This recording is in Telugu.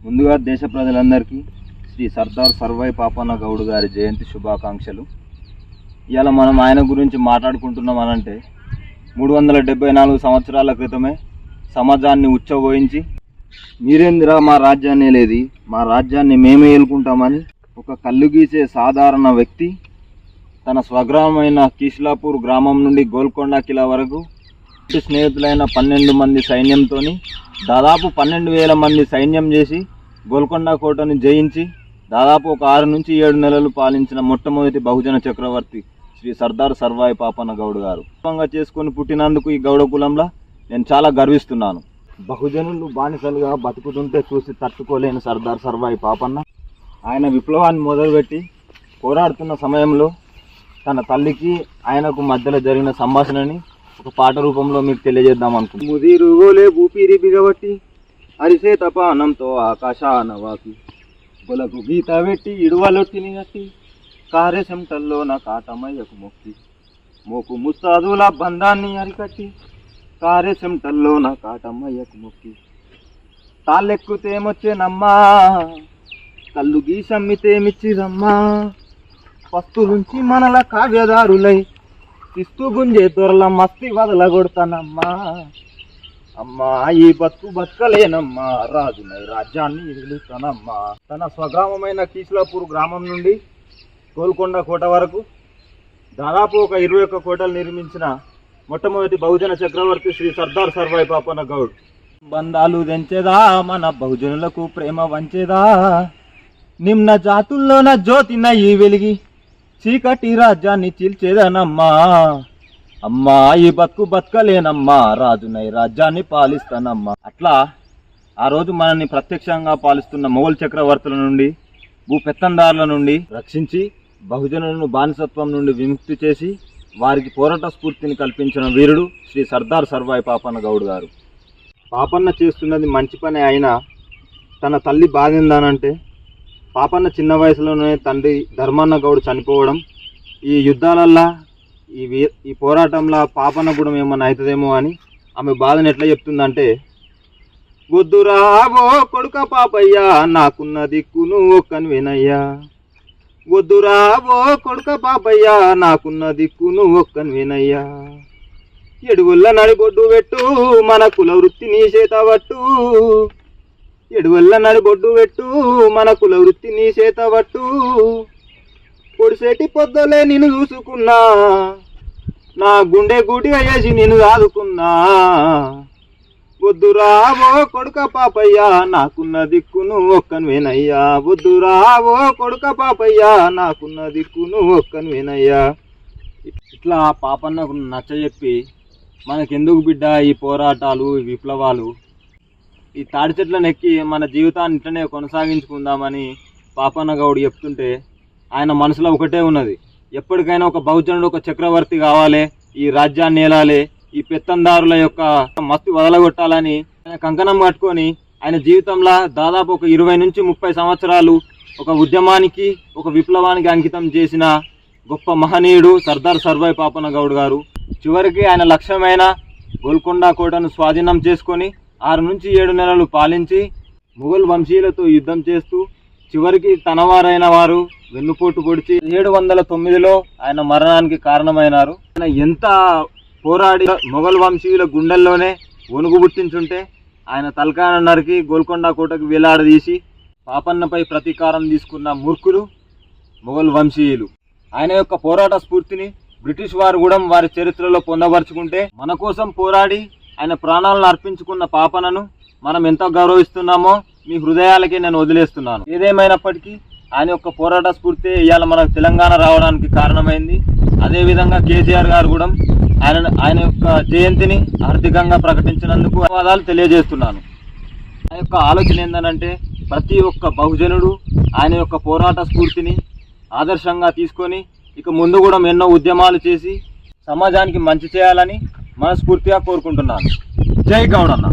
ముందుగా దేశ ప్రజలందరికీ శ్రీ సర్దార్ సర్వాయి పాపన్న గౌడ్ గారి జయంతి శుభాకాంక్షలు. ఇవాళ మనం ఆయన గురించి మాట్లాడుకుంటున్నామనంటే 374 సంవత్సరాల క్రితమే సమాజాన్ని ఉచ్చబోయించి మీరేందిరా మా రాజ్యాన్ని లేది, మా రాజ్యాన్ని మేమే ఏలుకుంటామని ఒక కళ్ళు గీసే సాధారణ వ్యక్తి తన స్వగ్రామమైన కీష్లాపూర్ గ్రామం నుండి గోల్కొండ కిలా వరకు స్నేహితులైన 12 మంది సైన్యంతో దాదాపు 12,000 మంది సైన్యం చేసి గోల్కొండ కోటను జయించి దాదాపు ఒక 6 నుంచి 7 నెలలు పాలించిన మొట్టమొదటి బహుజన చక్రవర్తి శ్రీ సర్దార్ సర్వాయి పాపన్న గౌడ్ గారు. చేసుకొని పుట్టినందుకు ఈ గౌడ కులంలో నేను చాలా గర్విస్తున్నాను. బహుజనులు బానిసలుగా బతుకుతుంటే చూసి తట్టుకోలేని సర్దార్ సర్వాయి పాపన్న ఆయన విప్లవాన్ని మొదలుపెట్టి పోరాడుతున్న సమయంలో తన తల్లికి ఆయనకు మధ్యలో జరిగిన సంభాషణని ఒక పాట రూపంలో మీకు తెలియజేద్దాం అనుకుంటున్నాను. ముదిరుగోలే ఊపిరి బిగబట్టి అరిసే తపానంతో ఆకాశాన వాకి గొలకు గీత పెట్టి ఇడువలొట్టిని గట్టి కారే చెమటల్లో నా కాటమయ్యకు మొక్కి మోకు ముస్తాదుల బంధాన్ని అరికట్టి కారే చెమటల్లో నా కాటమయ్యకు మొక్కి తాళ్ళెక్కుతేమొచ్చేనమ్మా కళ్ళు గీసమ్మితేమిచ్చిరమ్మా పస్తులుంచి మనల కావ్యదారులై తిస్తూ గుంజే దొరల మస్తి వదలగొడతానమ్మా. అమ్మా ఈ బతకలేనమ్మా రాజునై రాజ్యాన్ని ఎదులుతానమ్మా. తన స్వగ్రామమైన కీష్లాపూర్ గ్రామం నుండి గోల్కొండ కోట వరకు దాదాపు ఒక 21 కోటలు నిర్మించిన మొట్టమొదటి బహుజన చక్రవర్తి శ్రీ సర్దార్ సర్వాయి పాపన్న గౌడ్. బంధాలు తెంచేదా మన బహుజనులకు ప్రేమ వంచేదా, నిమ్న జాతుల్లోన జ్యోతిన ఈ వెలిగి చీకటి రాజ్యాన్ని చీల్చేదనమ్మా. అమ్మా ఈ బతకలేనమ్మా రాజునై రాజ్యాన్ని పాలిస్తానమ్మా. అట్లా ఆ రోజు మనల్ని ప్రత్యక్షంగా పాలిస్తున్న మొఘల్ చక్రవర్తుల నుండి భూపెత్తందారుల నుండి రక్షించి బహుజనులను బానిసత్వం నుండి విముక్తి చేసి వారికి పోరాట స్ఫూర్తిని కల్పించిన వీరుడు శ్రీ సర్దార్ సర్వాయి పాపన్న గౌడ్ గారు. పాపన్న చేస్తున్నది మంచి పని అయినా తన తల్లి బాధిందానంటే పాపన్న చిన్న వయసులోనే తండ్రి ధర్మన్న గౌడ్ చనిపోవడం, ఈ యుద్ధాలల్లా ఈ పోరాటంలో పాపన్న కూడా ఏమన్నా అవుతుందేమో అని ఆమె బాధను ఎట్లా చెప్తుందంటే, వద్దురా ఓ కొడుక పాపయ్యా నాకున్న దిక్కును ఒక్కని వినయ్యా, వద్దురా ఓ కొడుక పాపయ్యా నాకున్న దిక్కును ఒక్కని వినయ్యా, ఎడుగుల్ల నడిబొడ్డు పెట్టు మన కుల వృత్తిని చేతబట్టు, ఎడువల్ల నడిబొడ్డు పెట్టు మన కుల వృత్తిని చేతబట్టు, పొడిసేటి పొద్దులే నిన్ను చూసుకున్నా నా గుండె గూటిగా వేసి నిన్ను ఆదుకున్నా, వద్దురా ఓ కొడుక పాపయ్యా నాకున్న దిక్కును ఒక్కని వినయ్యా, వద్దురా ఓ కొడుక పాపయ్యా నాకున్న దిక్కును ఒక్కని వినయ్యా. ఇట్లా పాపన్నకు నచ్చజెప్పి మనకెందుకు బిడ్డ ఈ పోరాటాలు ఈ విప్లవాలు, ఈ తాడి చెట్లను ఎక్కి మన జీవితాన్ని ఇట్లనే కొనసాగించుకుందామని పాపన్న గౌడ్ చెప్తుంటే ఆయన మనసులో ఒకటే ఉన్నది, ఎప్పటికైనా ఒక బహుజనుడు ఒక చక్రవర్తి కావాలి, ఈ రాజ్యాన్ని ఏలాలి, ఈ పెత్తందారుల యొక్క మస్తి వదలగొట్టాలని ఆయన కంకణం కట్టుకొని ఆయన జీవితంలో దాదాపు ఒక 20 నుంచి 30 సంవత్సరాలు ఒక ఉద్యమానికి ఒక విప్లవానికి అంకితం చేసిన గొప్ప మహనీయుడు సర్దార్ సర్వాయి పాపన్న గౌడ్ గారు. చివరికి ఆయన లక్ష్యమైన గోల్కొండ కోటను స్వాధీనం చేసుకొని 6 నుంచి 7 నెలలు పాలించి మొఘల్ వంశీయులతో యుద్ధం చేస్తూ చివరికి తనవారైన వారు వెన్నుపోటు పొడిచి 709లో ఆయన మరణానికి కారణమైనారు. ఆయన ఎంత పోరాడి మొఘల్ వంశీయుల గుండెల్లోనే వణుగు పుట్టించుంటే ఆయన తలకాయ నరికి గోల్కొండ కోటకు వేలాడదీసి పాపన్నపై ప్రతీకారం తీసుకున్న మూర్ఖులు మొఘల్ వంశీయులు. ఆయన యొక్క పోరాట స్ఫూర్తిని బ్రిటిష్ వారు కూడా వారి చరిత్రలో పొందపరుచుకుంటే మన కోసం పోరాడి ఆయన ప్రాణాలను అర్పించుకున్న పాపనను మనం ఎంత గౌరవిస్తున్నామో మీ హృదయాలకే నేను వదిలేస్తున్నాను. ఏదేమైనప్పటికీ ఆయన యొక్క పోరాట స్ఫూర్తి ఇవాళ మనకు తెలంగాణ రావడానికి కారణమైంది. అదేవిధంగా కేసీఆర్ గారు కూడా ఆయన యొక్క జయంతిని ఆర్థికంగా ప్రకటించినందుకు ధన్యవాదాలు తెలియజేస్తున్నాను. ఆయన యొక్క ఆలోచన ఏంటంటే ప్రతి ఒక్క బహుజనుడు ఆయన యొక్క పోరాట స్ఫూర్తిని ఆదర్శంగా తీసుకొని ఇక ముందు కూడా ఎన్నో ఉద్యమాలు చేసి సమాజానికి మంచి చేయాలని మనస్ఫూర్తిగా కోరుకుంటున్నాను. జై గౌడన్న.